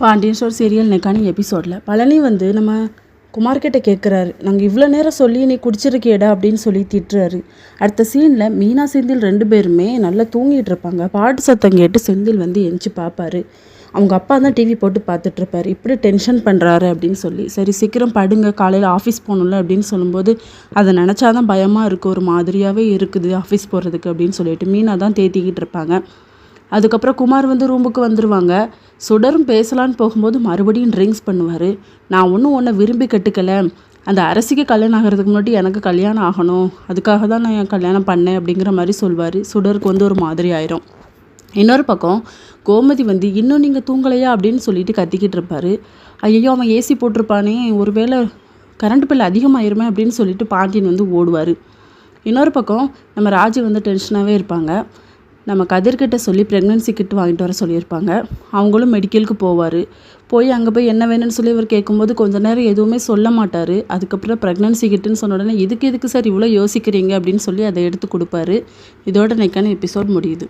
Pandian store serial நெக்கானி எபிசோடில் பழனி வந்து நம்ம குமார்கிட்ட கேட்குறாரு, நாங்கள் இவ்வளோ நேரம் சொல்லி நீ குடிச்சிருக்கேடா அப்படின்னு சொல்லி திட்டுறாரு. அடுத்த சீனில் மீனா செந்தில் 2 பேருமே நல்லா தூங்கிட்டு இருப்பாங்க. பாட்டு சத்தம் கேட்டு செந்தில் வந்து எந்திச்சு பார்ப்பாரு. அவங்க அப்பா தான் டிவி போட்டு பார்த்துட்ருப்பாரு. இப்படி டென்ஷன் பண்ணுறாரு அப்படின்னு சொல்லி, சரி சீக்கிரம் படுங்க, காலையில் ஆஃபீஸ் போகணும்ல அப்படின்னு சொல்லும்போது, அதை நினச்சாதான் பயமாக இருக்குது, ஒரு மாதிரியாகவே இருக்குது ஆஃபீஸ் போகிறதுக்கு அப்படின்னு சொல்லிட்டு மீனா தான் தேத்திக்கிட்டு இருப்பாங்க. அதுக்கப்புறம் குமார் வந்து ரூமுக்கு வந்துடுவாங்க. சுடரும் பேசலான்னு போகும்போது மறுபடியும் ட்ரிங்க்ஸ் பண்ணுவார். நான் ஒன்றும் உன்னை விரும்பி கட்டுக்கலை, அந்த அரசிக்கு கல்யாணம் ஆகிறதுக்கு முன்னாடி எனக்கு கல்யாணம் ஆகணும், அதுக்காக தான் நான் என் கல்யாணம் பண்ணேன் அப்படிங்கிற மாதிரி சொல்வார். சுடருக்கு வந்து ஒரு மாதிரி ஆயிரும். இன்னொரு பக்கம் கோமதி வந்து இன்னும் நீங்கள் தூங்கலையா அப்படின்னு சொல்லிட்டு கத்திக்கிட்டு இருப்பார். ஐயோ அவன் ஏசி போட்டிருப்பானே, ஒருவேளை கரண்ட் பில் அதிகமாயிருமே அப்படின்னு சொல்லிட்டு பாண்டியன் வந்து ஓடுவார். இன்னொரு பக்கம் நம்ம ராஜி வந்து டென்ஷனாகவே இருப்பாங்க. நம்ம கதிர்கிட்ட சொல்லி ப்ரெக்னென்சி கிட் வாங்கிட்டு வர சொல்லியிருப்பாங்க. அவங்களும் மெடிக்கலுக்கு போய் அங்கே போய் என்ன வேணும்னு சொல்லி இவர் கேட்கும்போது கொஞ்ச நேரம் எதுவுமே சொல்ல மாட்டார். அதுக்கப்புறம் ப்ரெக்னென்சி கிட்டுன்னு சொன்ன உடனே எதுக்கு சார் இவ்வளோ யோசிக்கிறீங்க அப்படின்னு சொல்லி அதை எடுத்து கொடுப்பாரு. இதோட நெக்கான எபிசோட் முடியுது.